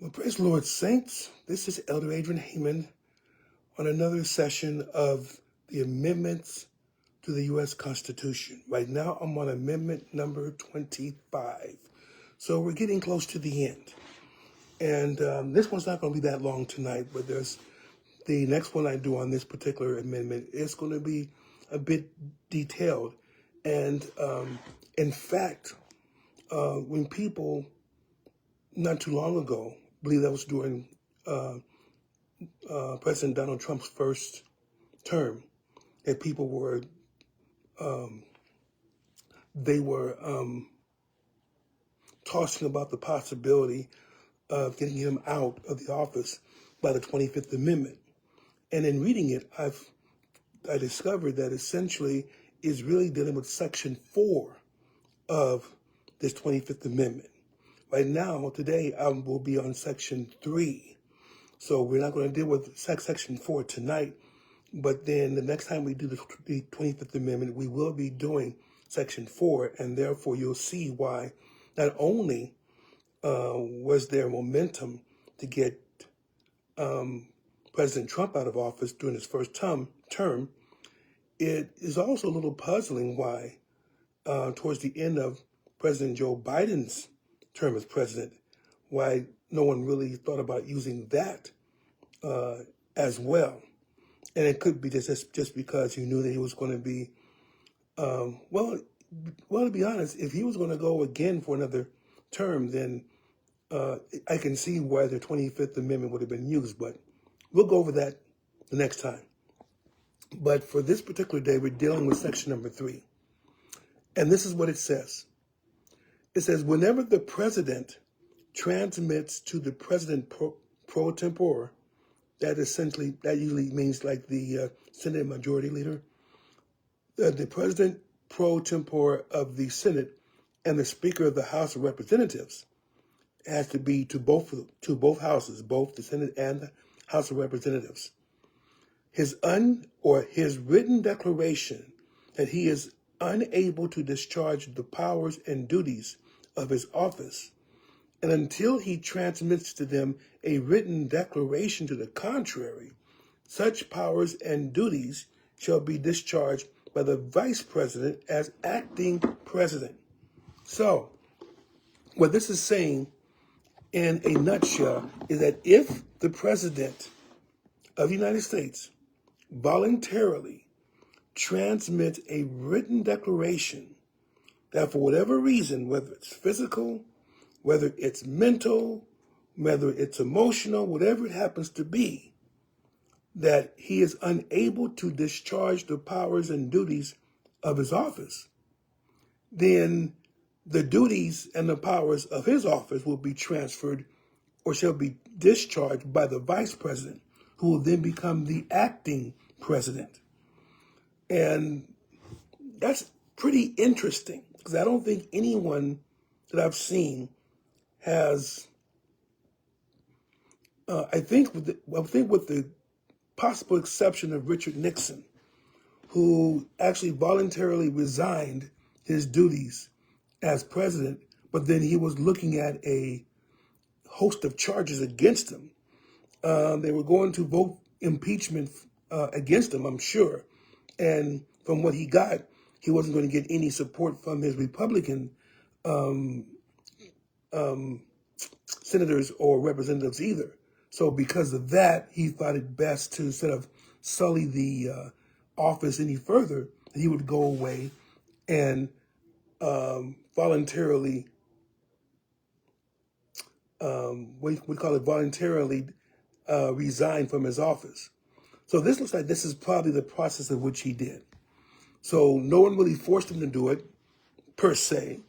Well, praise the Lord, saints. This is Elder Adrian Heyman on another session of the amendments to the U.S. Constitution. Right now, I'm on amendment number 25. So we're getting close to the end. And this one's not going to be that long tonight, but there's the next one I do on this particular amendment is going to be a bit detailed. And in fact, when people not too long ago, I believe that was during President Donald Trump's first term, that people were tossing about the possibility of getting him out of the office by the 25th Amendment. And in reading it, I discovered that essentially is really dealing with Section 4 of this 25th Amendment. Right now, today, I will be on Section 3. So we're not going to deal with Section 4 tonight, but then the next time we do the 25th Amendment, we will be doing Section 4, and therefore you'll see why not only was there momentum to get President Trump out of office during his first term, it is also a little puzzling why towards the end of President Joe Biden's term as president, why no one really thought about using that as well. And it could be just because he knew that he was going to be, well, to be honest, if he was going to go again for another term, then I can see why the 25th Amendment would have been used, but we'll go over that the next time. But for this particular day, we're dealing with section number 3. And this is what it says. It says, whenever the president transmits to the president pro tempore, that usually means like the Senate Majority Leader, the president pro tempore of the Senate and the Speaker of the House of Representatives has to be to both houses, both the Senate and the House of Representatives. His written declaration that he is unable to discharge the powers and duties of his office, and until he transmits to them a written declaration to the contrary, such powers and duties shall be discharged by the vice president as acting president. So, what this is saying in a nutshell is that if the president of the United States voluntarily transmits a written declaration that for whatever reason, whether it's physical, whether it's mental, whether it's emotional, whatever it happens to be, that he is unable to discharge the powers and duties of his office, then the duties and the powers of his office will be transferred or shall be discharged by the vice president, who will then become the acting president. And that's pretty interesting, because I don't think anyone that I've seen has, I think with the possible exception of Richard Nixon, who actually voluntarily resigned his duties as president, but then he was looking at a host of charges against him. They were going to vote impeachment against him, I'm sure. And from what he got, he wasn't going to get any support from his Republican senators or representatives either. So because of that, he thought it best to, instead of sully the office any further, that he would go away and voluntarily, voluntarily resign from his office. So this looks like this is probably the process of which he did. So no one really forced him to do it, per se,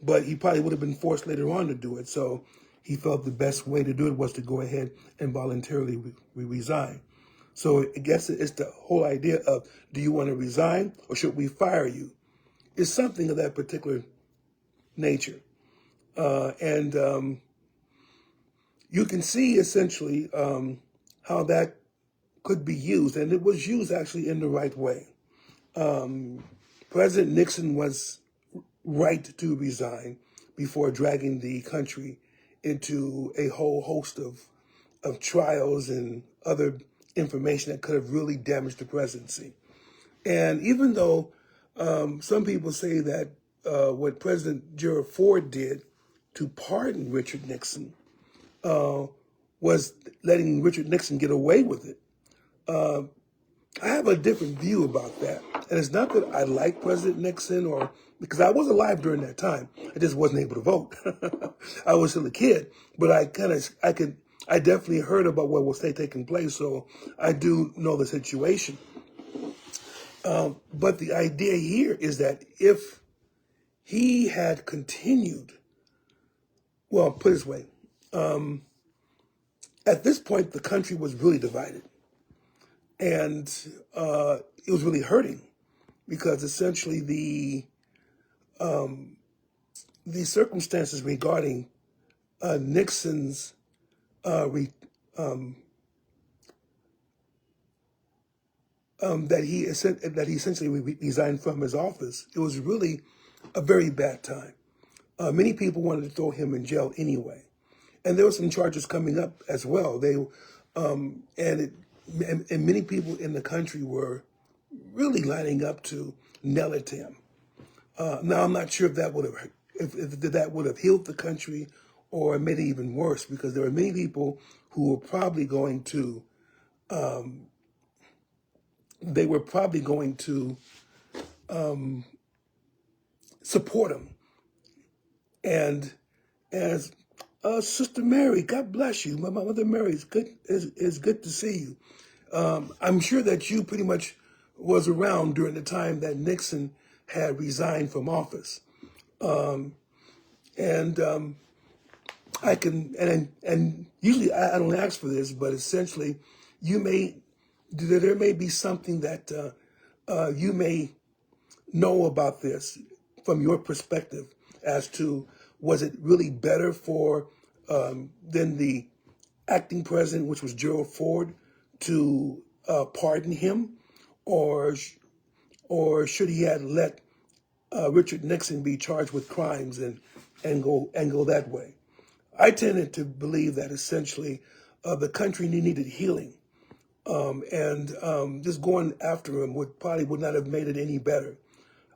but he probably would have been forced later on to do it. So he felt the best way to do it was to go ahead and voluntarily resign. So I guess it's the whole idea of, do you want to resign or should we fire you? It's something of that particular nature. And you can see essentially how that could be used. And it was used actually in the right way. President Nixon was right to resign before dragging the country into a whole host of trials and other information that could have really damaged the presidency. And even though some people say that what President Gerald Ford did to pardon Richard Nixon was letting Richard Nixon get away with it, I have a different view about that. And it's not that I like President Nixon, or because I was alive during that time. I just wasn't able to vote. I was still a kid, but I definitely heard about what was taking place. So I do know the situation. But the idea here is that if he had continued, well, put it this way, at this point, the country was really divided. And it was really hurting because essentially the circumstances regarding Nixon's that he essentially resigned from his office, it was really a very bad time. Many people wanted to throw him in jail anyway, and there were some charges coming up as well. And many people in the country were really lining up to nail it to him. Now, I'm not sure if that would have healed the country or made it even worse, because there were many people who were probably going to support him. And as Sister Mary, God bless you. My mother Mary, it's good to see you. I'm sure that you pretty much was around during the time that Nixon had resigned from office. I can, and usually I don't ask for this, but essentially there may be something that you may know about this from your perspective as to, was it really better for than the acting president, which was Gerald Ford, to pardon him, or should he have let Richard Nixon be charged with crimes and go that way? I tended to believe that essentially the country needed healing, and just going after him would not have made it any better.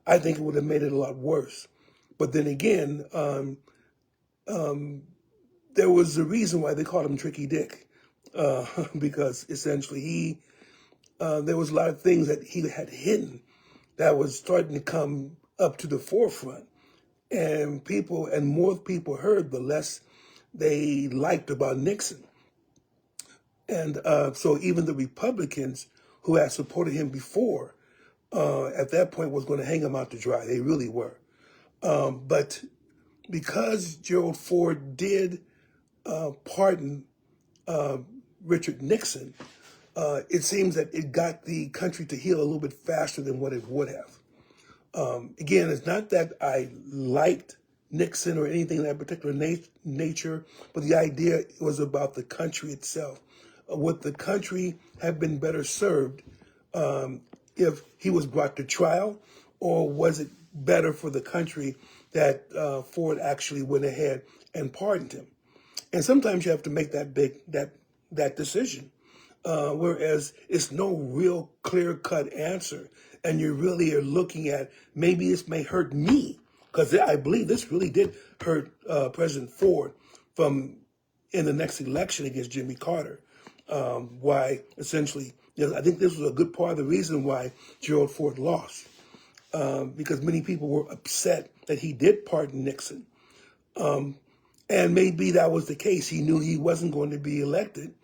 I think it would have made it a lot worse. But then again, there was a reason why they called him Tricky Dick, because essentially there was a lot of things that he had hidden that was starting to come up to the forefront. And more people heard, the less they liked about Nixon. And so even the Republicans who had supported him before, at that point was going to hang him out to dry. They really were. But because Gerald Ford did pardon Richard Nixon, it seems that it got the country to heal a little bit faster than what it would have. Again, it's not that I liked Nixon or anything of that particular nature, but the idea was about the country itself. Would the country have been better served if he was brought to trial, or was it better for the country that Ford actually went ahead and pardoned him? And sometimes you have to make that decision, whereas it's no real clear-cut answer, and you really are looking at, maybe this may hurt me, because I believe this really did hurt President Ford in the next election against Jimmy Carter. Why essentially, I think this was a good part of the reason why Gerald Ford lost, because many people were upset that he did pardon Nixon. And maybe that was the case. He knew he wasn't going to be elected.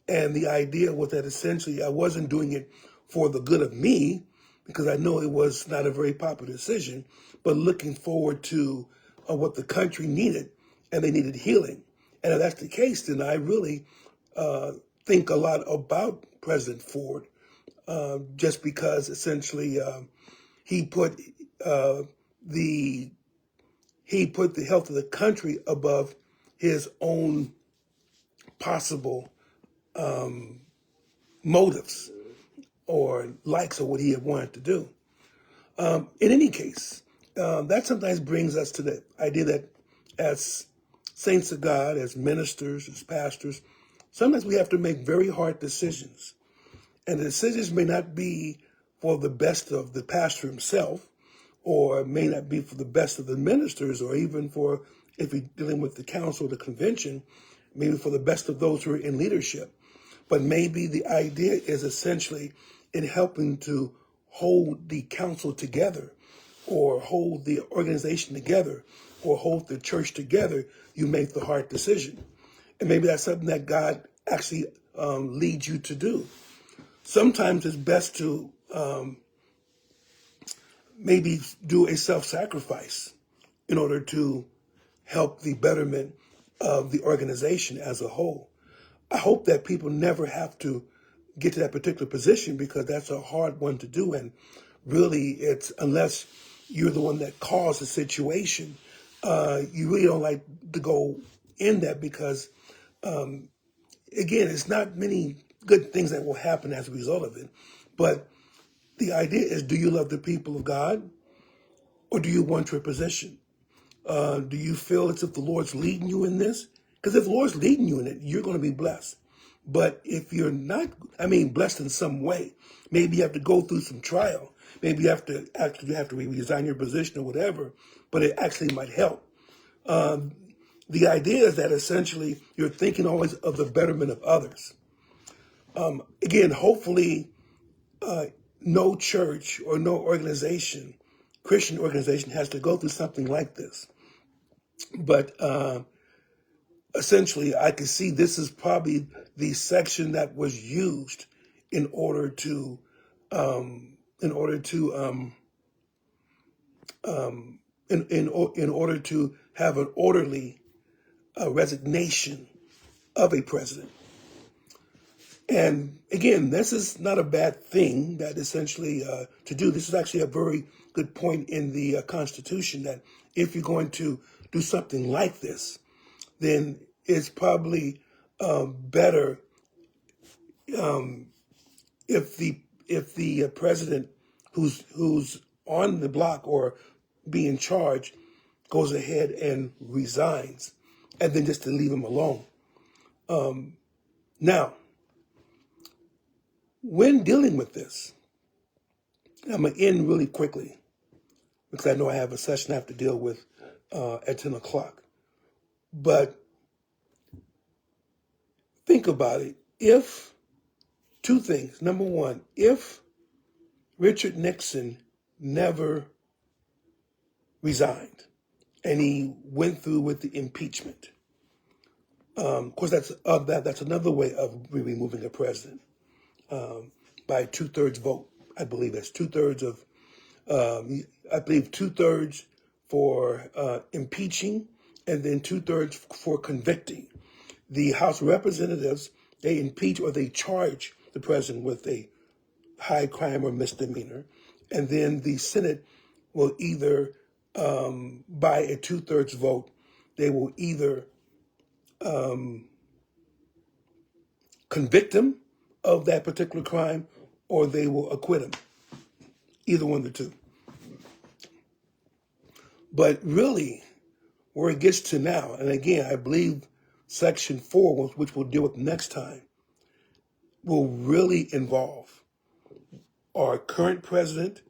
And the idea was that essentially I wasn't doing it for the good of me, because I know it was not a very popular decision, but looking forward to what the country needed, and they needed healing. And if that's the case, then I really think a lot about President Ford, just because essentially he put the health of the country above his own possible motives or likes of what he had wanted to do. In any case, that sometimes brings us to the idea that as saints of God, as ministers, as pastors, sometimes we have to make very hard decisions. And the decisions may not be for the best of the pastor himself, or may not be for the best of the ministers, or even for, if you're dealing with the council or the convention, maybe for the best of those who are in leadership. But maybe the idea is essentially in helping to hold the council together, or hold the organization together, or hold the church together. You make the hard decision. And maybe that's something that God actually leads you to do. Sometimes it's best to maybe do a self-sacrifice in order to help the betterment of the organization as a whole. I hope that people never have to get to that particular position, because that's a hard one to do. And really, it's unless you're the one that caused the situation, you really don't like to go in that, because, again, it's not many good things that will happen as a result of it. But the idea is, do you love the people of God, or do you want your position? Do you feel as if the Lord's leading you in this? Because if the Lord's leading you in it, you're going to be blessed. But if you're not, blessed in some way, maybe you have to go through some trial. Maybe you have to resign your position or whatever, but it actually might help. The idea is that essentially you're thinking always of the betterment of others. Again, hopefully no church or no organization, Christian organization, has to go through something like this. But essentially, I can see this is probably the section that was used in order to in order to have an orderly resignation of a president. And again, this is not a bad thing that essentially to do. This is actually a very good point in the Constitution, that if you're going to do something like this, then it's probably better if the president who's on the block or be in charge goes ahead and resigns, and then just to leave him alone. Now, when dealing with this, I'm going to end really quickly, because I know I have a session I have to deal with at 10 o'clock. But think about it. If two things. Number one, if Richard Nixon never resigned and he went through with the impeachment, of course, that's another way of removing a president by 2/3 vote. I believe that's 2/3 of, I believe 2/3 for impeaching, and then 2/3 for convicting. The House of Representatives, they impeach or they charge the president with a high crime or misdemeanor. And then the Senate will either, by a 2/3 vote, they will either convict him of that particular crime, or they will acquit him. Either one of the two. But really, where it gets to now, and again, I believe Section 4, which we'll deal with next time, will really involve our current president,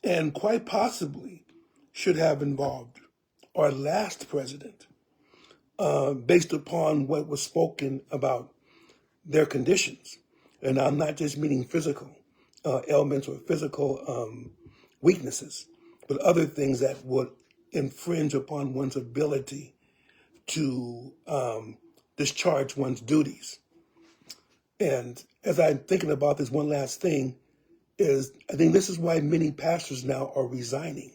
and quite possibly should have involved our last president, based upon what was spoken about their conditions. And I'm not just meaning physical ailments or physical weaknesses, but other things that would infringe upon one's ability to discharge one's duties. And as I'm thinking about this, one last thing is, I think this is why many pastors now are resigning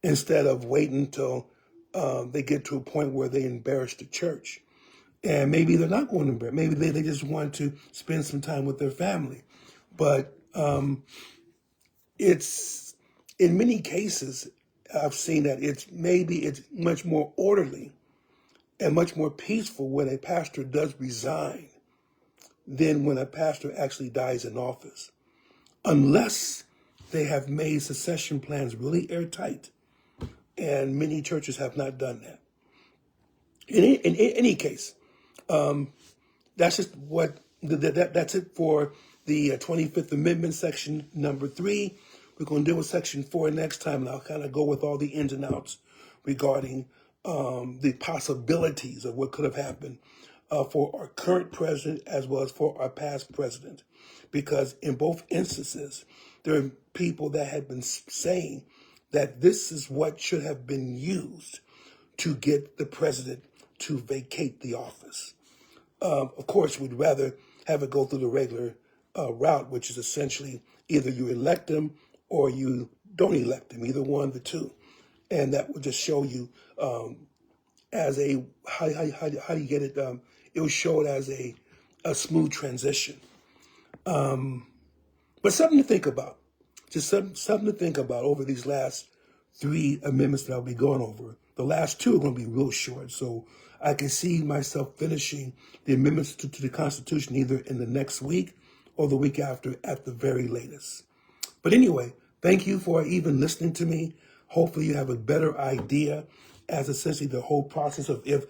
instead of waiting until they get to a point where they embarrass the church. And maybe they're not going to embarrass. Maybe they just want to spend some time with their family. But it's, in many cases, I've seen that it's much more orderly and much more peaceful when a pastor does resign than when a pastor actually dies in office, unless they have made succession plans really airtight. And many churches have not done that. In any case, that's just that's it for the 25th Amendment, section number 3. We're going to deal with section 4 next time, and I'll kind of go with all the ins and outs regarding the possibilities of what could have happened for our current president as well as for our past president. Because in both instances, there are people that have been saying that this is what should have been used to get the president to vacate the office. Of course, we'd rather have it go through the regular route, which is essentially either you elect them or you don't elect them, either one of the two. And that would just show you as a, how do you get it? It will show it as a smooth transition. But something to think about. Just something to think about over these last 3 amendments that I'll be going over. The last 2 are going to be real short, so I can see myself finishing the amendments to the Constitution either in the next week or the week after at the very latest. But anyway, thank you for even listening to me. Hopefully you have a better idea as essentially the whole process of if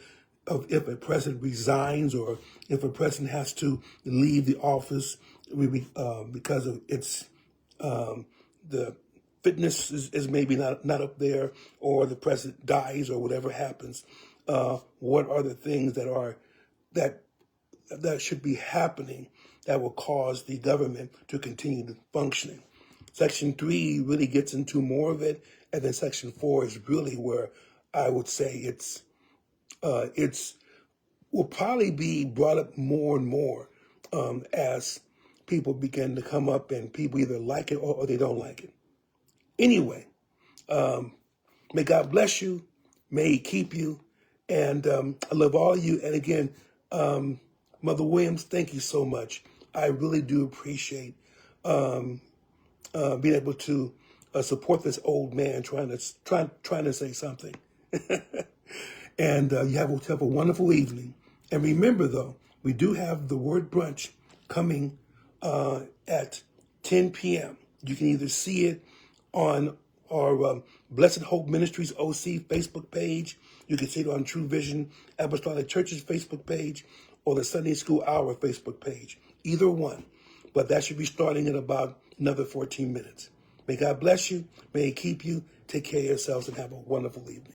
a president resigns or if a president has to leave the office because of its the fitness is maybe not up there, or the president dies or whatever happens. What are the things that should be happening that will cause the government to continue to functioning? Section 3 really gets into more of it, and then Section 4 is really where I would say it's will probably be brought up more and more as people begin to come up and people either like it or they don't like it. Anyway, may God bless you, may He keep you, and I love all of you. And again, Mother Williams, thank you so much. I really do appreciate being able to support this old man trying to say something. And you have a wonderful evening. And remember, though, we do have the Word Brunch coming at 10 p.m. You can either see it on our Blessed Hope Ministries OC Facebook page. You can see it on True Vision Apostolic Church's Facebook page or the Sunday School Hour Facebook page. Either one. But that should be starting in about another 14 minutes. May God bless you. May He keep you. Take care of yourselves and have a wonderful evening.